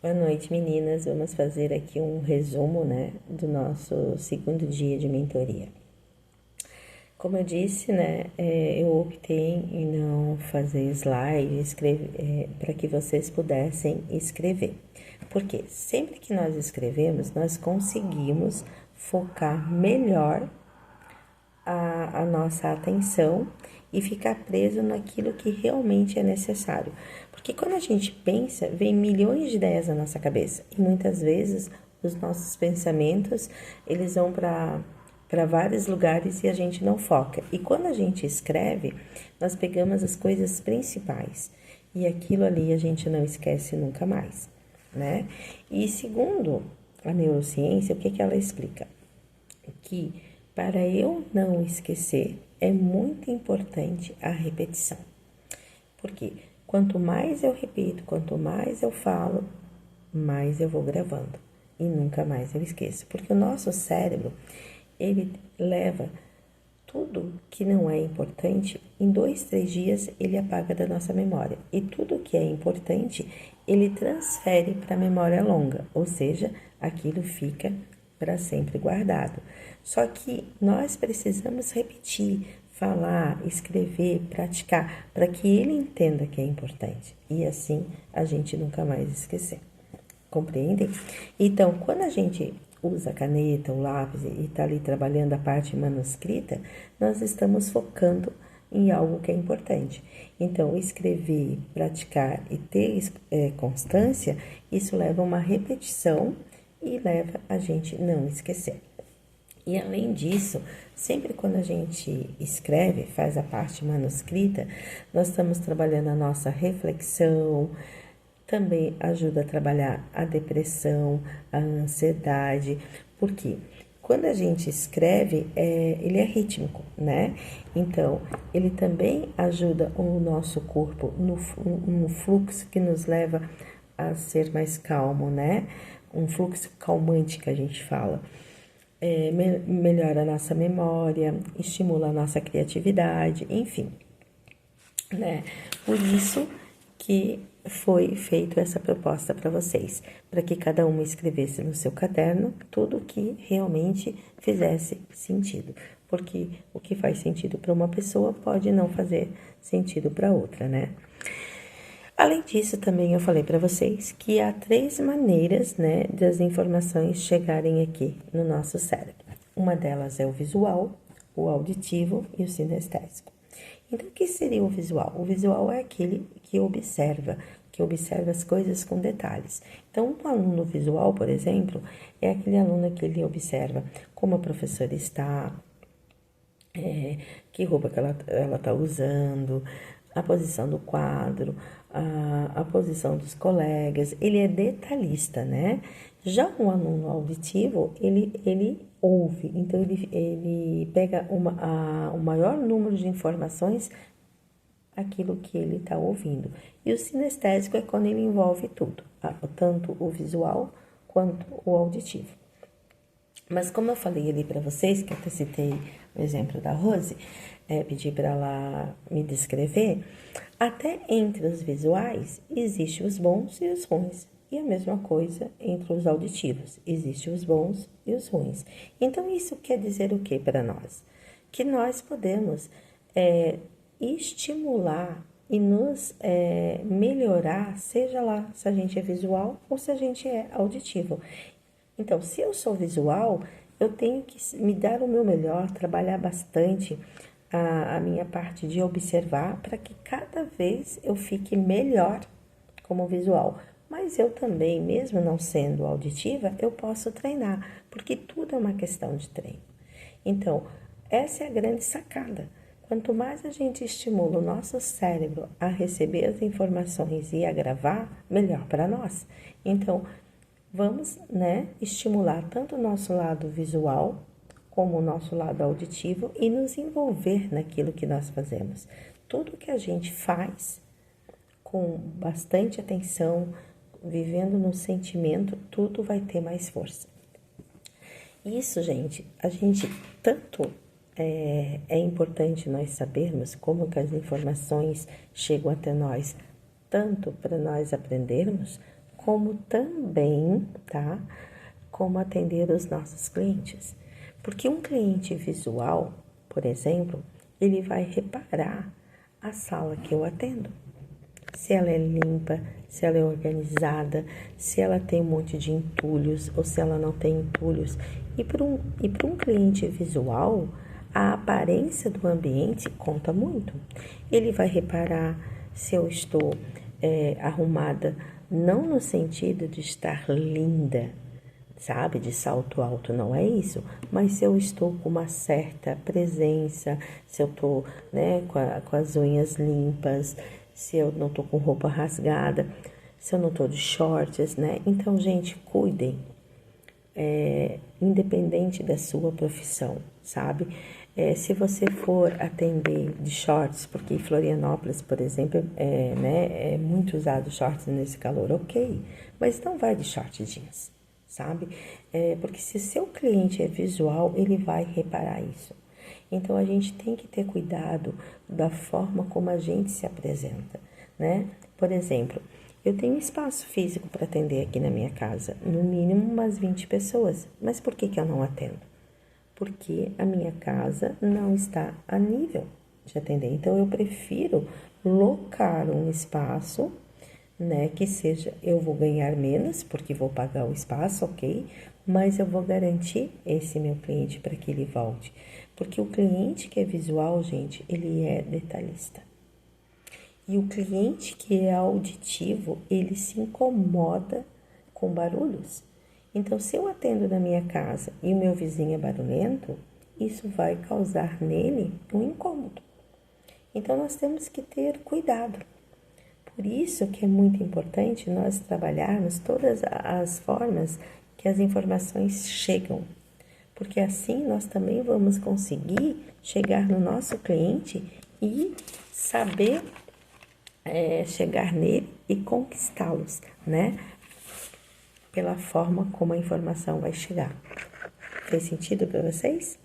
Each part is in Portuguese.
Boa noite, meninas. Vamos fazer aqui um resumo, né, do nosso segundo dia de mentoria. Como eu disse, né, eu optei em não fazer slide, para que vocês pudessem escrever. Porque sempre que nós escrevemos, nós conseguimos focar melhor a nossa atenção e ficar preso naquilo que realmente é necessário. Porque quando a gente pensa, vem milhões de ideias na nossa cabeça e muitas vezes os nossos pensamentos, eles vão para vários lugares e a gente não foca. E quando a gente escreve, nós pegamos as coisas principais e aquilo ali a gente não esquece nunca mais, né? E segundo a neurociência, o que ela explica? Que para eu não esquecer é muito importante a repetição. Porque quanto mais eu repito, quanto mais eu falo, mais eu vou gravando e nunca mais eu esqueço. Porque o nosso cérebro, ele leva tudo que não é importante, em 2, 3 dias ele apaga da nossa memória. E tudo que é importante, ele transfere para a memória longa, ou seja, aquilo fica para sempre guardado. Só que nós precisamos repetir, falar, escrever, praticar, para que ele entenda que é importante. E assim a gente nunca mais esquecer. Compreendem? Então, quando a gente usa a caneta, o lápis e está ali trabalhando a parte manuscrita, nós estamos focando em algo que é importante. Então, escrever, praticar e ter constância, isso leva a uma repetição e leva a gente não esquecer. E além disso, sempre quando a gente escreve, faz a parte manuscrita, nós estamos trabalhando a nossa reflexão, também ajuda a trabalhar a depressão, a ansiedade, porque quando a gente escreve, ele é rítmico, né? Então, ele também ajuda o nosso corpo no fluxo que nos leva a ser mais calmo, né? Um fluxo calmante que a gente fala. Melhora a nossa memória, estimula a nossa criatividade, enfim, né? Por isso que foi feita essa proposta para vocês, para que cada uma escrevesse no seu caderno tudo que realmente fizesse sentido, porque o que faz sentido para uma pessoa pode não fazer sentido para outra, né? Além disso, também eu falei para vocês que há 3 maneiras, né, das informações chegarem aqui no nosso cérebro. Uma delas é o visual, o auditivo e o sinestésico. Então, o que seria o visual? O visual é aquele que observa as coisas com detalhes. Então, um aluno visual, por exemplo, é aquele aluno que ele observa como a professora está, que roupa que ela está usando, a posição do quadro, a posição dos colegas, ele é detalhista, né? Já o aluno auditivo, ele ouve, então ele pega o maior número de informações, aquilo que ele está ouvindo. E o sinestésico é quando ele envolve tudo, tanto o visual quanto o auditivo. Mas como eu falei ali para vocês, que eu até citei o exemplo da Rose, pedi para ela me descrever, até entre os visuais existem os bons e os ruins. E a mesma coisa entre os auditivos, existem os bons e os ruins. Então isso quer dizer o que para nós? Que nós podemos estimular e nos melhorar, seja lá se a gente é visual ou se a gente é auditivo. Então, se eu sou visual, eu tenho que me dar o meu melhor, trabalhar bastante a minha parte de observar para que cada vez eu fique melhor como visual. Mas eu também, mesmo não sendo auditiva, eu posso treinar, porque tudo é uma questão de treino. Então, essa é a grande sacada. Quanto mais a gente estimula o nosso cérebro a receber as informações e a gravar, melhor para nós. Então, vamos, né, estimular tanto o nosso lado visual como o nosso lado auditivo e nos envolver naquilo que nós fazemos. Tudo que a gente faz com bastante atenção, vivendo no sentimento, tudo vai ter mais força. Isso, gente, a gente tanto é importante nós sabermos como que as informações chegam até nós, tanto para nós aprendermos, como também, tá? Como atender os nossos clientes. Porque um cliente visual, por exemplo, ele vai reparar a sala que eu atendo. Se ela é limpa, se ela é organizada, se ela tem um monte de entulhos ou se ela não tem entulhos. E para um cliente visual, a aparência do ambiente conta muito. Ele vai reparar se eu estou arrumada, não no sentido de estar linda, sabe, de salto alto, não é isso, mas se eu estou com uma certa presença, se eu estou, né, com as unhas limpas, se eu não estou com roupa rasgada, se eu não estou de shorts, né, então, gente, cuidem, independente da sua profissão, sabe, se você for atender de shorts, porque em Florianópolis, por exemplo, é muito usado shorts nesse calor, ok, mas não vai de short jeans, sabe? Porque se seu cliente é visual, ele vai reparar isso. Então, a gente tem que ter cuidado da forma como a gente se apresenta, né? Por exemplo, eu tenho espaço físico para atender aqui na minha casa, no mínimo umas 20 pessoas. Mas por que eu não atendo? Porque a minha casa não está a nível de atender. Então, eu prefiro locar um espaço, né, que seja, eu vou ganhar menos, porque vou pagar o espaço, ok, mas eu vou garantir esse meu cliente para que ele volte. Porque o cliente que é visual, gente, ele é detalhista. E o cliente que é auditivo, ele se incomoda com barulhos. Então, se eu atendo na minha casa e o meu vizinho é barulhento, isso vai causar nele um incômodo. Então, nós temos que ter cuidado. Por isso que é muito importante nós trabalharmos todas as formas que as informações chegam. Porque assim nós também vamos conseguir chegar no nosso cliente e saber chegar nele e conquistá-los, né? Pela forma como a informação vai chegar. Fez sentido para vocês?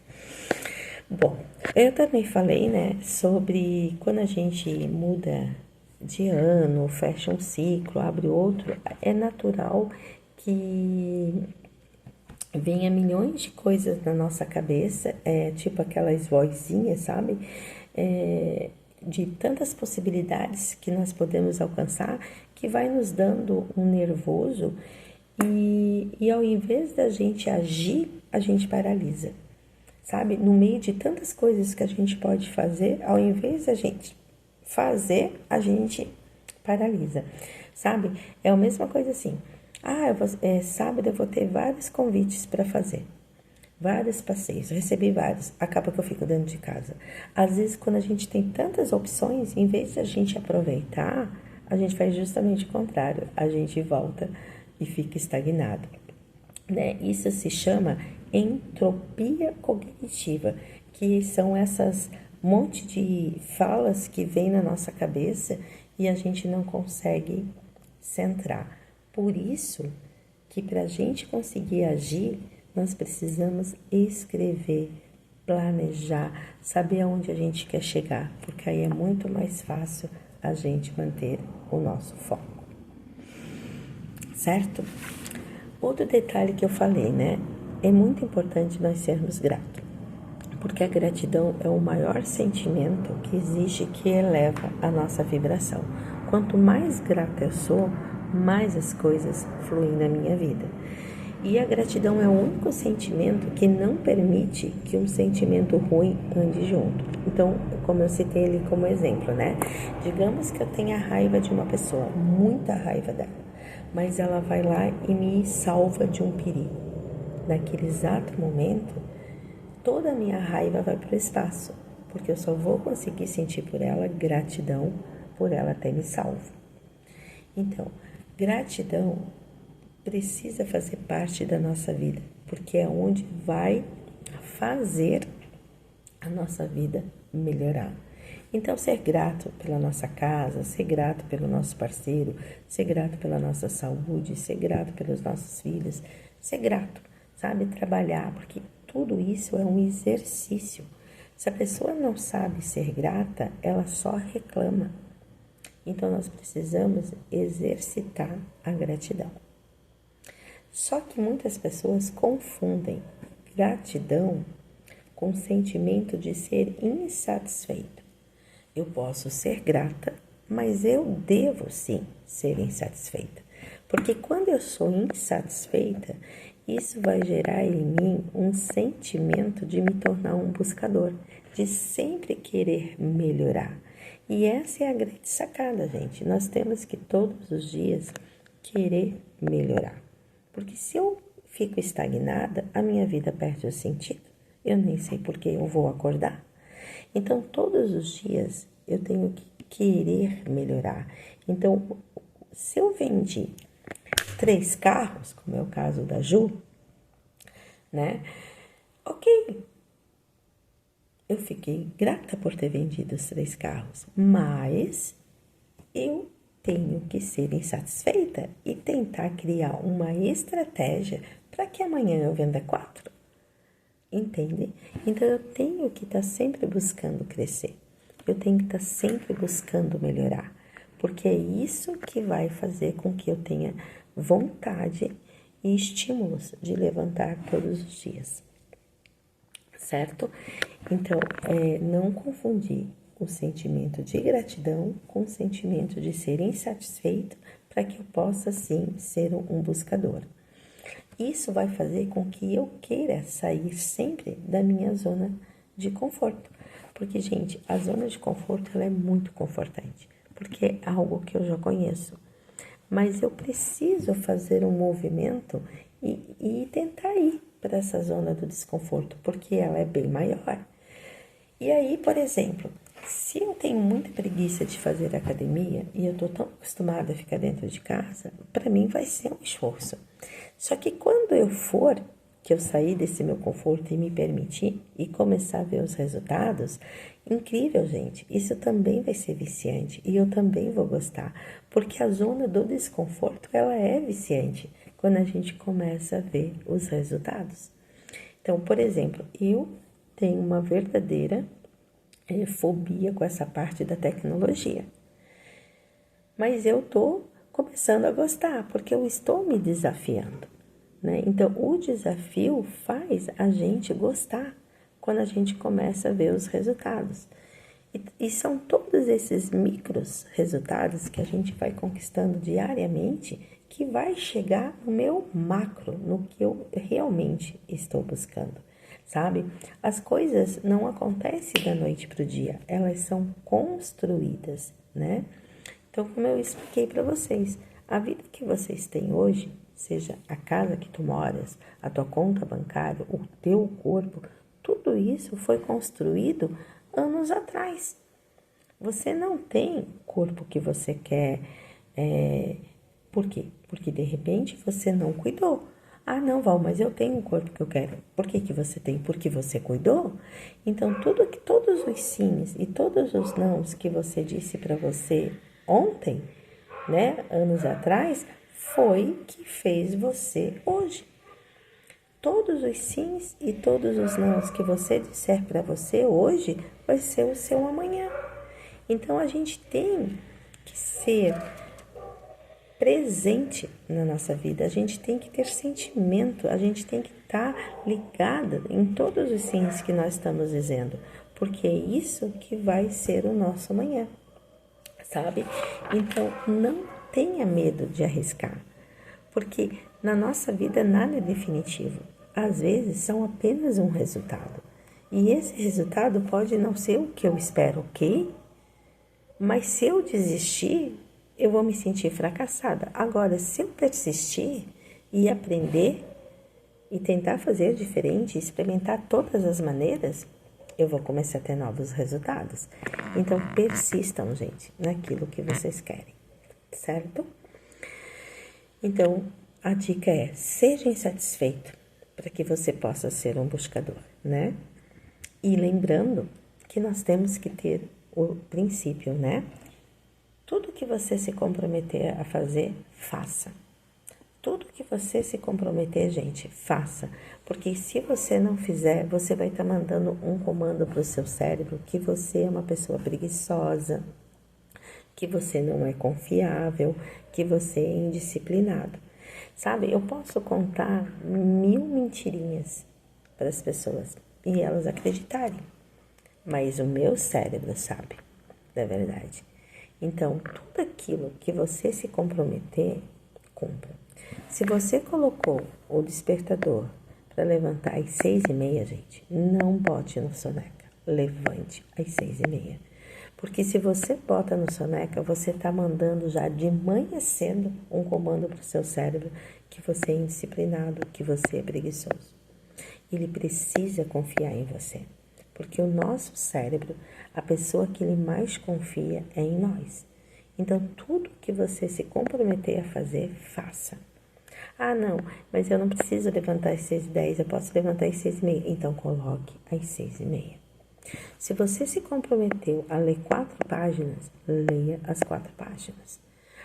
Bom, eu também falei, né, sobre quando a gente muda de ano, fecha um ciclo, abre outro, é natural que venha milhões de coisas na nossa cabeça, tipo aquelas vozinhas, sabe? De tantas possibilidades que nós podemos alcançar, que vai nos dando um nervoso e ao invés da gente agir, a gente paralisa, sabe? No meio de tantas coisas que a gente pode fazer, ao invés da gente fazer, a gente paralisa, sabe? É a mesma coisa assim. Sábado eu vou ter vários convites para fazer, vários passeios, eu recebi vários, acaba que eu fico dentro de casa. Às vezes, quando a gente tem tantas opções, em vez de a gente aproveitar, a gente faz justamente o contrário, a gente volta e fica estagnado, né? Isso se chama entropia cognitiva, que são essas monte de falas que vem na nossa cabeça e a gente não consegue centrar. Por isso que para a gente conseguir agir, nós precisamos escrever, planejar, saber aonde a gente quer chegar, porque aí é muito mais fácil a gente manter o nosso foco. Certo? Outro detalhe que eu falei, né? É muito importante nós sermos gratos, porque a gratidão é o maior sentimento que existe, que eleva a nossa vibração. Quanto mais grata eu sou, mais as coisas fluem na minha vida. E a gratidão é o único sentimento que não permite que um sentimento ruim ande junto. Então, como eu citei ali como exemplo, né? Digamos que eu tenha raiva de uma pessoa, muita raiva dela, mas ela vai lá e me salva de um perigo. Naquele exato momento, toda a minha raiva vai para o espaço, porque eu só vou conseguir sentir por ela gratidão por ela ter me salvo. Então, gratidão precisa fazer parte da nossa vida, porque é onde vai fazer a nossa vida melhorar. Então, ser grato pela nossa casa, ser grato pelo nosso parceiro, ser grato pela nossa saúde, ser grato pelos nossos filhos, ser grato, sabe? Trabalhar, porque tudo isso é um exercício. Se a pessoa não sabe ser grata, ela só reclama. Então, nós precisamos exercitar a gratidão. Só que muitas pessoas confundem gratidão com o sentimento de ser insatisfeito. Eu posso ser grata, mas eu devo sim ser insatisfeita. Porque quando eu sou insatisfeita, isso vai gerar em mim um sentimento de me tornar um buscador, de sempre querer melhorar. E essa é a grande sacada, gente. Nós temos que todos os dias querer melhorar. Porque se eu fico estagnada, a minha vida perde o sentido. Eu nem sei por que eu vou acordar. Então, todos os dias eu tenho que querer melhorar. Então, se eu vendi 3 carros, como é o caso da Ju, né? Ok, eu fiquei grata por ter vendido os 3 carros, mas eu tenho que ser insatisfeita e tentar criar uma estratégia para que amanhã eu venda 4. Entende? Então, eu tenho que estar sempre buscando crescer. Eu tenho que estar sempre buscando melhorar. Porque é isso que vai fazer com que eu tenha vontade e estímulos de levantar todos os dias. Certo? Então, não confundir o sentimento de gratidão com o sentimento de ser insatisfeito para que eu possa, sim, ser um buscador. Isso vai fazer com que eu queira sair sempre da minha zona de conforto. Porque, gente, a zona de conforto ela é muito confortante, porque é algo que eu já conheço. Mas eu preciso fazer um movimento e tentar ir para essa zona do desconforto, porque ela é bem maior. E aí, por exemplo, se eu tenho muita preguiça de fazer academia e eu estou tão acostumada a ficar dentro de casa, para mim vai ser um esforço. Só que quando eu for, que eu sair desse meu conforto e me permitir e começar a ver os resultados, incrível, gente, isso também vai ser viciante e eu também vou gostar, porque a zona do desconforto, ela é viciante quando a gente começa a ver os resultados. Então, por exemplo, eu tenho uma verdadeira fobia com essa parte da tecnologia. Mas eu estou começando a gostar, porque eu estou me desafiando, né? Então, o desafio faz a gente gostar quando a gente começa a ver os resultados. E são todos esses micros resultados que a gente vai conquistando diariamente que vai chegar no meu macro, no que eu realmente estou buscando, sabe? As coisas não acontecem da noite para o dia, elas são construídas, né? Então, como eu expliquei para vocês, a vida que vocês têm hoje, seja a casa que tu moras, a tua conta bancária, o teu corpo, tudo isso foi construído anos atrás. Você não tem o corpo que você quer. Por quê? Porque de repente você não cuidou. Ah, não, Val, mas eu tenho o corpo que eu quero. Por que você tem? Porque você cuidou? Então, todos os sims e todos os nãos que você disse para você ontem, né, anos atrás, foi que fez você hoje. Todos os sims e todos os nãos que você disser para você hoje vai ser o seu amanhã. Então, a gente tem que ser presente na nossa vida, a gente tem que ter sentimento, a gente tem que estar ligada em todos os sims que nós estamos dizendo, porque é isso que vai ser o nosso amanhã, sabe? Então, não tenha medo de arriscar, porque na nossa vida nada é definitivo. Às vezes são apenas um resultado. E esse resultado pode não ser o que eu espero, ok? Mas se eu desistir, eu vou me sentir fracassada. Agora, se eu persistir e aprender e tentar fazer diferente, experimentar todas as maneiras, eu vou começar a ter novos resultados. Então, persistam, gente, naquilo que vocês querem, certo? Então, a dica é, seja insatisfeito para que você possa ser um buscador, né? E lembrando que nós temos que ter o princípio, né? Tudo que você se comprometer a fazer, faça. Tudo que você se comprometer, gente, faça. Porque se você não fizer, você vai estar mandando um comando para o seu cérebro que você é uma pessoa preguiçosa, que você não é confiável, que você é indisciplinado. Sabe, eu posso contar 1000 mentirinhas para as pessoas e elas acreditarem, mas o meu cérebro sabe da verdade. Então, tudo aquilo que você se comprometer, cumpra. Se você colocou o despertador para levantar às 6h30, gente, não bote no soneca, levante às 6h30. Porque se você bota no soneca, você está mandando já de manhã cedo um comando para o seu cérebro que você é indisciplinado, que você é preguiçoso. Ele precisa confiar em você, porque o nosso cérebro, a pessoa que ele mais confia é em nós. Então, tudo que você se comprometer a fazer, faça. Ah, não, mas eu não preciso levantar às 6h10, eu posso levantar às 6h30. Então, coloque às 6h30. Se você se comprometeu a ler 4 páginas, leia as 4 páginas.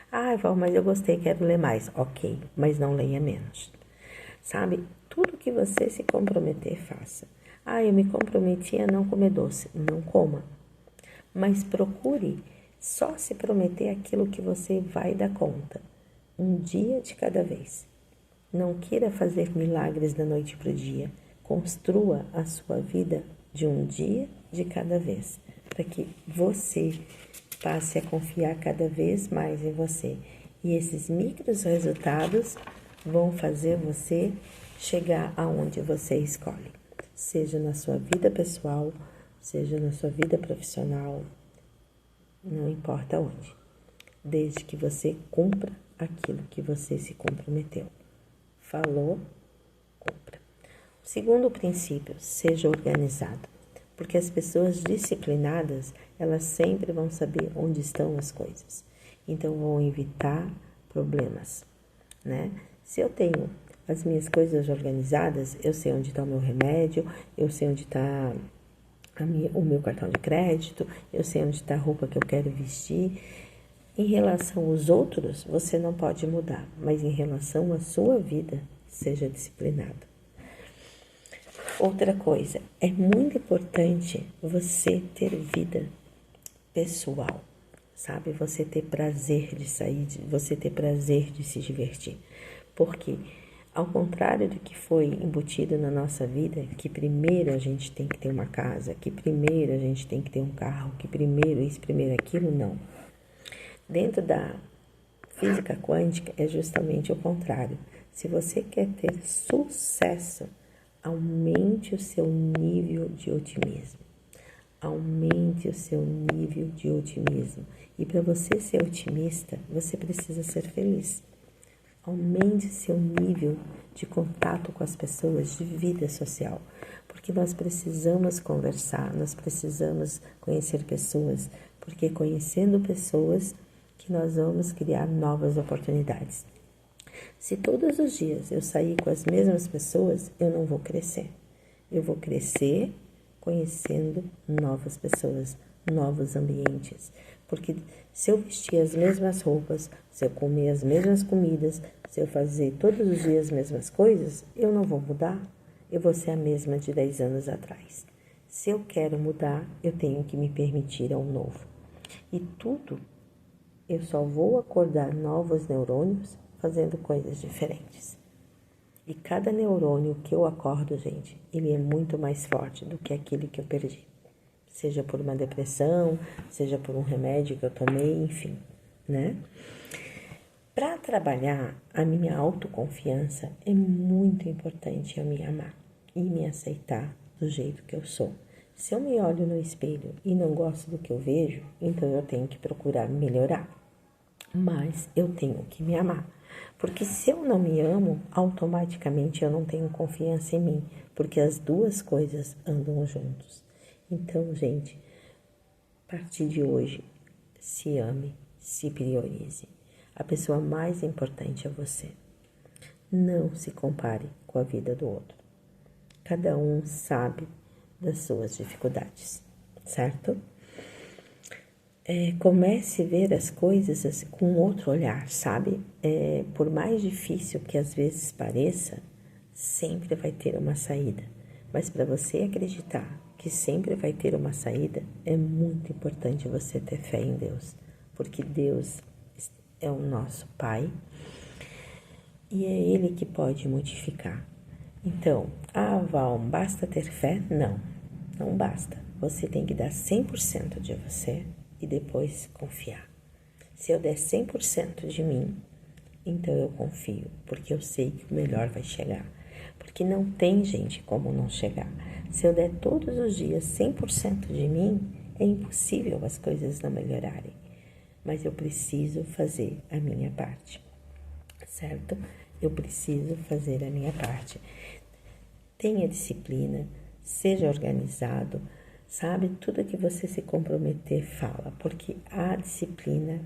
Ah, Val, mas eu gostei, quero ler mais. Ok, mas não leia menos. Sabe, tudo que você se comprometer, faça. Ah, eu me comprometi a não comer doce. Não coma. Mas procure só se prometer aquilo que você vai dar conta. Um dia de cada vez. Não queira fazer milagres da noite para o dia. Construa a sua vida de um dia de cada vez, para que você passe a confiar cada vez mais em você. E esses micros resultados vão fazer você chegar aonde você escolhe, seja na sua vida pessoal, seja na sua vida profissional, não importa onde, desde que você cumpra aquilo que você se comprometeu. Falou, cumpra. O segundo princípio, seja organizado, porque as pessoas disciplinadas, elas sempre vão saber onde estão as coisas, então vão evitar problemas, né? Se eu tenho as minhas coisas organizadas, eu sei onde está o meu remédio, eu sei onde está o meu cartão de crédito, eu sei onde está a roupa que eu quero vestir. Em relação aos outros, você não pode mudar, mas em relação à sua vida, seja disciplinado. Outra coisa, é muito importante você ter vida pessoal, sabe? Você ter prazer de sair, você ter prazer de se divertir. Porque, ao contrário do que foi embutido na nossa vida, que primeiro a gente tem que ter uma casa, que primeiro a gente tem que ter um carro, que primeiro isso, primeiro aquilo, não. Dentro da física quântica é justamente o contrário. Se você quer ter sucesso, aumente o seu nível de otimismo. Aumente o seu nível de otimismo. E para você ser otimista, você precisa ser feliz. Aumente seu nível de contato com as pessoas, de vida social. Porque nós precisamos conversar, nós precisamos conhecer pessoas. Porque conhecendo pessoas que nós vamos criar novas oportunidades. Se todos os dias eu sair com as mesmas pessoas, eu não vou crescer. Eu vou crescer conhecendo novas pessoas, novos ambientes. Porque se eu vestir as mesmas roupas, se eu comer as mesmas comidas, se eu fazer todos os dias as mesmas coisas, eu não vou mudar. Eu vou ser a mesma de 10 anos atrás. Se eu quero mudar, eu tenho que me permitir ao novo. E tudo, eu só vou acordar novos neurônios fazendo coisas diferentes. E cada neurônio que eu acordo, gente, ele é muito mais forte do que aquele que eu perdi. Seja por uma depressão, seja por um remédio que eu tomei, enfim, né? Para trabalhar a minha autoconfiança, é muito importante eu me amar e me aceitar do jeito que eu sou. Se eu me olho no espelho e não gosto do que eu vejo, então eu tenho que procurar melhorar. Mas eu tenho que me amar. Porque se eu não me amo, automaticamente eu não tenho confiança em mim. Porque as duas coisas andam juntos. Então, gente, a partir de hoje, se ame, se priorize. A pessoa mais importante é você. Não se compare com a vida do outro. Cada um sabe das suas dificuldades, certo? Comece a ver as coisas com outro olhar, sabe? Por mais difícil que às vezes pareça, sempre vai ter uma saída. Mas para você acreditar que sempre vai ter uma saída, é muito importante você ter fé em Deus. porque Deus é o nosso Pai e é Ele que pode modificar. Então, Val, basta ter fé? Não, não basta. Você tem que dar 100% de você e depois confiar. Se eu der 100% de mim, então eu confio, porque eu sei que o melhor vai chegar. Porque não tem, gente, como não chegar. Se eu der todos os dias 100% de mim, é impossível as coisas não melhorarem. Mas eu preciso fazer a minha parte, certo? Eu preciso fazer a minha parte. Tenha disciplina, seja organizado, sabe? Tudo que você se comprometer, fala, porque a disciplina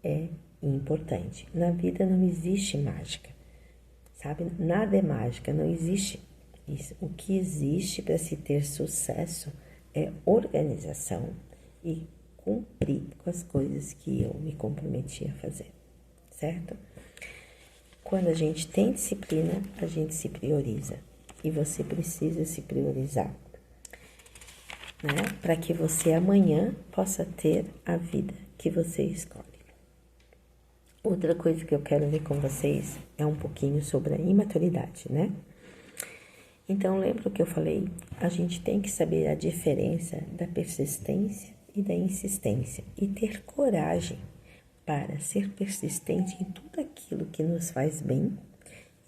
é importante. Na vida não existe mágica, sabe? Nada é mágica, não existe isso. O que existe para se ter sucesso é organização e cumprir com as coisas que eu me comprometi a fazer, certo? Quando a gente tem disciplina, a gente se prioriza. E você precisa se priorizar, né? Para que você amanhã possa ter a vida que você escolhe. Outra coisa que eu quero ver com vocês é um pouquinho sobre a imaturidade, né? Então, lembra o que eu falei? A gente tem que saber a diferença da persistência e da insistência e ter coragem para ser persistente em tudo aquilo que nos faz bem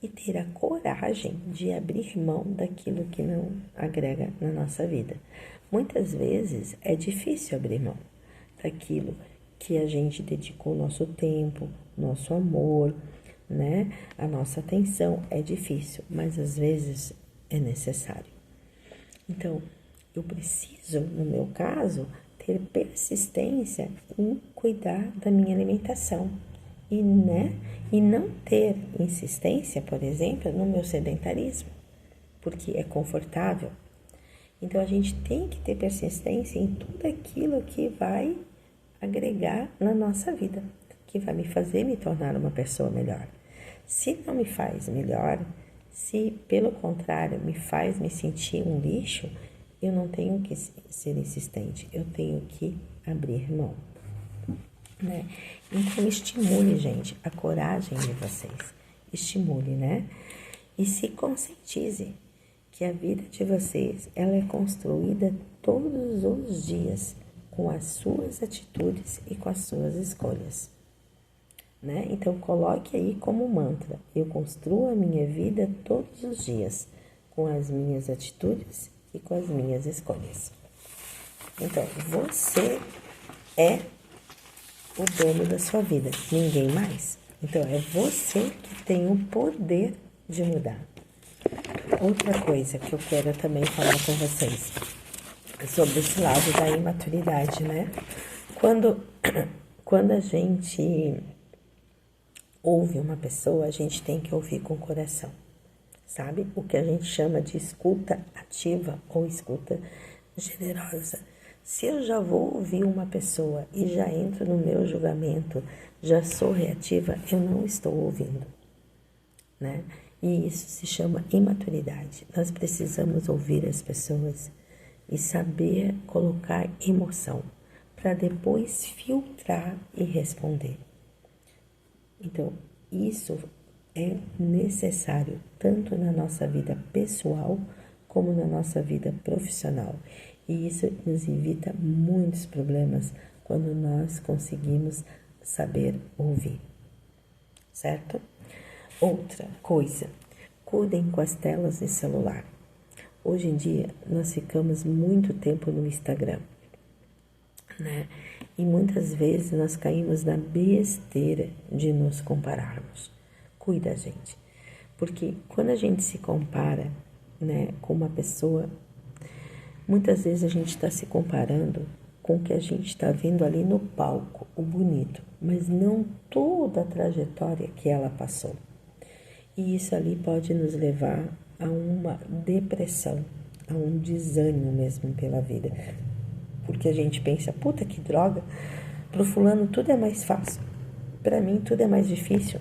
e ter a coragem de abrir mão daquilo que não agrega na nossa vida. Muitas vezes é difícil abrir mão daquilo que a gente dedicou nosso tempo, nosso amor, né? A nossa atenção. É difícil, mas às vezes é necessário. Então, eu preciso, no meu caso, ter persistência em cuidar da minha alimentação. E não ter insistência, por exemplo, no meu sedentarismo, porque é confortável. Então, a gente tem que ter persistência em tudo aquilo que vai agregar na nossa vida, que vai me fazer me tornar uma pessoa melhor. Se não me faz melhor, se pelo contrário me faz me sentir um lixo, eu não tenho que ser insistente, eu tenho que abrir mão, né? Então, estimule, gente, a coragem de vocês. Estimule, né? E se conscientize que a vida de vocês, ela é construída todos os dias com as suas atitudes e com as suas escolhas, né? Então, coloque aí como mantra: eu construo a minha vida todos os dias com as minhas atitudes e com as minhas escolhas. Então, você é o dono da sua vida, ninguém mais. Então, é você que tem o poder de mudar. Outra coisa que eu quero também falar com vocês é sobre esse lado da imaturidade, né? Quando a gente ouve uma pessoa, a gente tem que ouvir com o coração, sabe? O que a gente chama de escuta ativa ou escuta generosa. Se eu já vou ouvir uma pessoa e já entro no meu julgamento, já sou reativa, eu não estou ouvindo, né? E isso se chama imaturidade. Nós precisamos ouvir as pessoas e saber colocar emoção para depois filtrar e responder. Então, isso é necessário tanto na nossa vida pessoal como na nossa vida profissional. E isso nos evita muitos problemas quando nós conseguimos saber ouvir, certo? Outra coisa, cuidem com as telas de celular. Hoje em dia, nós ficamos muito tempo no Instagram, né? E muitas vezes nós caímos na besteira de nos compararmos. Cuida, gente, porque quando a gente se compara, né, com uma pessoa, muitas vezes a gente está se comparando com o que a gente está vendo ali no palco, o bonito, mas não toda a trajetória que ela passou. E isso ali pode nos levar a uma depressão, a um desânimo mesmo pela vida. Porque a gente pensa, puta que droga, pro fulano tudo é mais fácil, pra mim tudo é mais difícil.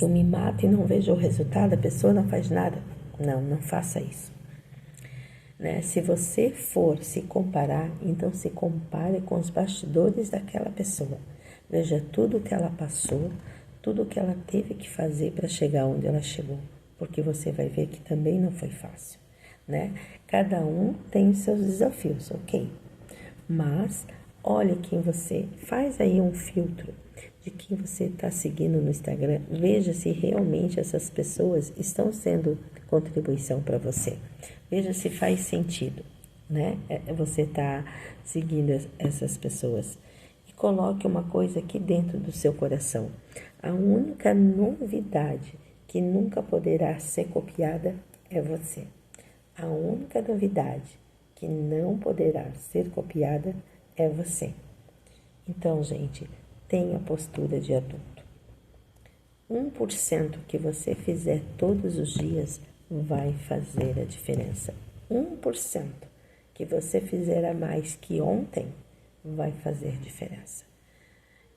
Eu me mato e não vejo o resultado, a pessoa não faz nada. Não faça isso. né? Se você for se comparar, então se compare com os bastidores daquela pessoa. Veja tudo que ela passou, tudo que ela teve que fazer para chegar onde ela chegou, porque você vai ver que também não foi fácil, né? Cada um tem os seus desafios, ok? Mas olhe quem você, faz aí um filtro de quem você está seguindo no Instagram, veja se realmente essas pessoas estão sendo contribuição para você, veja se faz sentido, né? Você tá seguindo essas pessoas. E coloque uma coisa aqui dentro do seu coração. A única novidade que nunca poderá ser copiada é você. A única novidade que não poderá ser copiada é você. Então, gente, tenha postura de adulto. 1% que você fizer todos os dias vai fazer a diferença. 1% que você fizer a mais que ontem vai fazer diferença.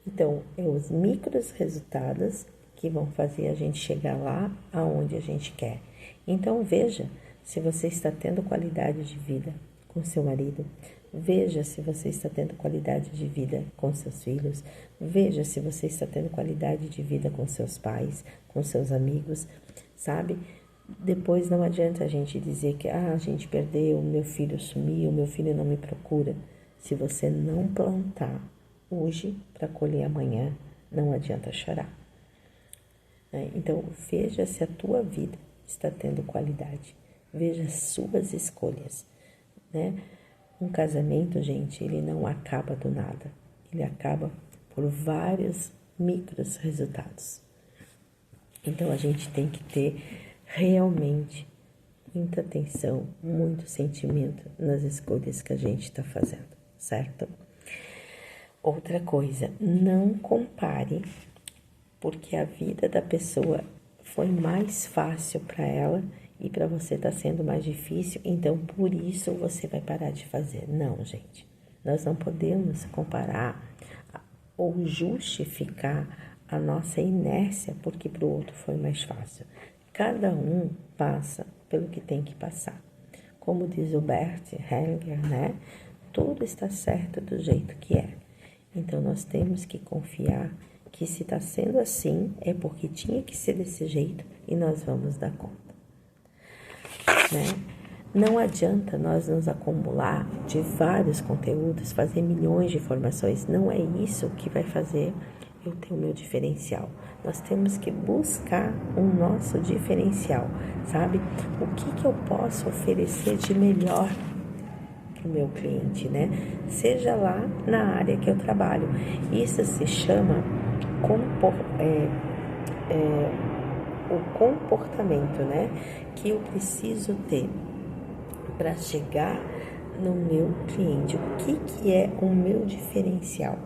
Então, é os micros resultados que vão fazer a gente chegar lá aonde a gente quer. Então, veja se você está tendo qualidade de vida com seu marido, veja se você está tendo qualidade de vida com seus filhos, veja se você está tendo qualidade de vida com seus pais, com seus amigos, sabe? Depois não adianta a gente dizer que a gente perdeu, meu filho sumiu, meu filho não me procura. Se você não plantar hoje para colher amanhã, não adianta chorar. Então, veja se a tua vida está tendo qualidade. Veja as suas escolhas, né? Um casamento, gente, ele não acaba do nada. Ele acaba por vários micros resultados. Então, a gente tem que ter realmente muita atenção, muito sentimento nas escolhas que a gente está fazendo, certo? Outra coisa, não compare, porque a vida da pessoa foi mais fácil para ela e para você está sendo mais difícil, então por isso você vai parar de fazer. Não, gente, nós não podemos comparar ou justificar a nossa inércia porque para o outro foi mais fácil. Cada um passa pelo que tem que passar. Como diz o Bert Hellinger, né? Tudo está certo do jeito que é. Então, nós temos que confiar que se está sendo assim, é porque tinha que ser desse jeito e nós vamos dar conta. Né? Não adianta nós nos acumular de vários conteúdos, fazer milhões de informações. Não é isso que vai fazer eu ter o meu diferencial. Nós temos que buscar o nosso diferencial, sabe? O que eu posso oferecer de melhor para o meu cliente, né? Seja lá na área que eu trabalho. Isso se chama o comportamento, né? Que eu preciso ter para chegar no meu cliente. O que é o meu diferencial?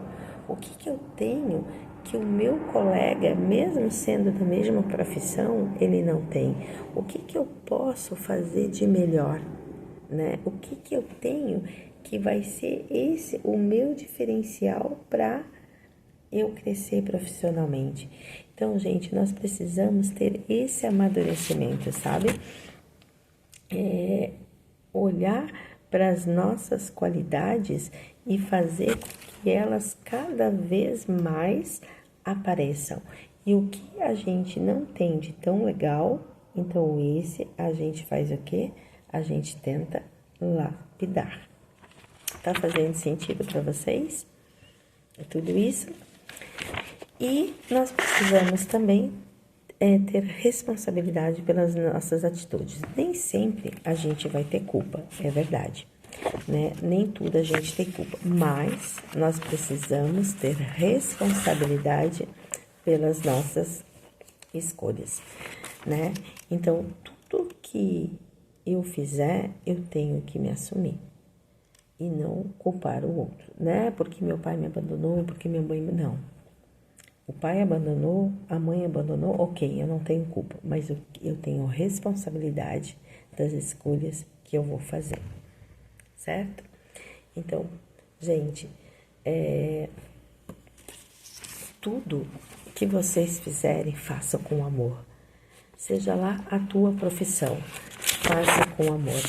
O que eu tenho que o meu colega, mesmo sendo da mesma profissão, ele não tem? O que eu posso fazer de melhor, né? O que eu tenho que vai ser esse o meu diferencial para eu crescer profissionalmente? Então, gente, nós precisamos ter esse amadurecimento, sabe? Olhar para as nossas qualidades e fazer com que elas cada vez mais apareçam. E o que a gente não tem de tão legal, então esse a gente faz o quê? A gente tenta lapidar. Tá fazendo sentido para vocês? É tudo isso? E nós precisamos também ter responsabilidade pelas nossas atitudes. Nem sempre a gente vai ter culpa, é verdade, né? Nem tudo a gente tem culpa, mas nós precisamos ter responsabilidade pelas nossas escolhas, né? Então, tudo que eu fizer, eu tenho que me assumir e não culpar o outro, né? Porque meu pai me abandonou, porque minha mãe não. O pai abandonou, a mãe abandonou, ok, eu não tenho culpa, mas eu tenho responsabilidade das escolhas que eu vou fazer, certo? Então, gente, tudo que vocês fizerem, façam com amor. Seja lá a tua profissão, faça com amor.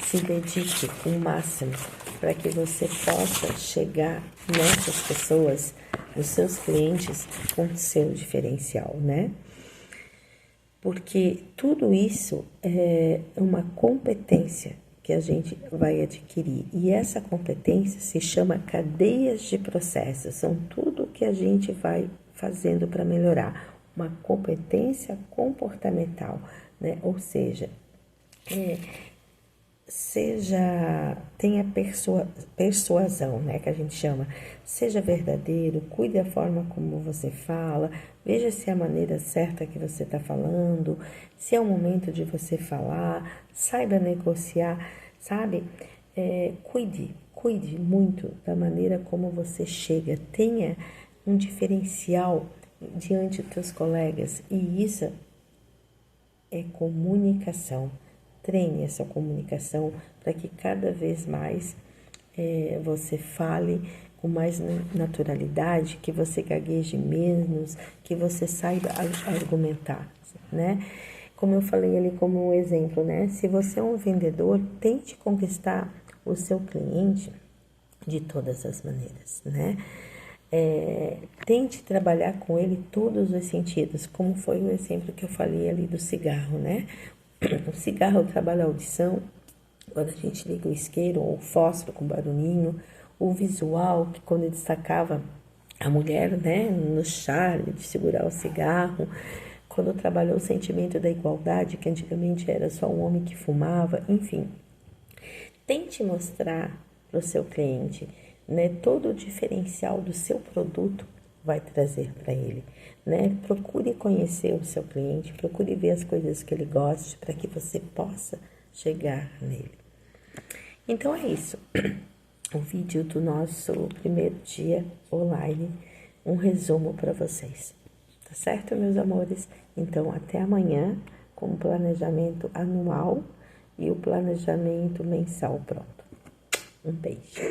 se dedique o máximo para que você possa chegar nessas pessoas, nos seus clientes, com o seu diferencial, né? Porque tudo isso é uma competência que a gente vai adquirir. E essa competência se chama cadeias de processos. São tudo que a gente vai fazendo para melhorar. Uma competência comportamental, né? Ou seja, tenha persuasão, né, que a gente chama, seja verdadeiro, cuide da forma como você fala, veja se é a maneira certa que você está falando, se é o momento de você falar, saiba negociar, sabe? Cuide muito da maneira como você chega, tenha um diferencial diante dos seus colegas, e isso é comunicação. Treine essa comunicação para que cada vez mais você fale com mais naturalidade, que você gagueje menos, que você saiba argumentar, né? Como eu falei ali como um exemplo, né? Se você é um vendedor, tente conquistar o seu cliente de todas as maneiras, né? Tente trabalhar com ele todos os sentidos, como foi o exemplo que eu falei ali do cigarro, né? O cigarro trabalha a audição, quando a gente liga o isqueiro ou o fósforo com barulhinho, o visual, que quando destacava a mulher, né, no charme de segurar o cigarro, quando trabalhou o sentimento da igualdade, que antigamente era só um homem que fumava, enfim. Tente mostrar para o seu cliente, né, todo o diferencial do seu produto vai trazer para ele, né? Procure conhecer o seu cliente, procure ver as coisas que ele gosta para que você possa chegar nele. Então é isso, o vídeo do nosso primeiro dia online, um resumo para vocês, tá certo, meus amores? Então até amanhã com o planejamento anual e o planejamento mensal pronto. Um beijo.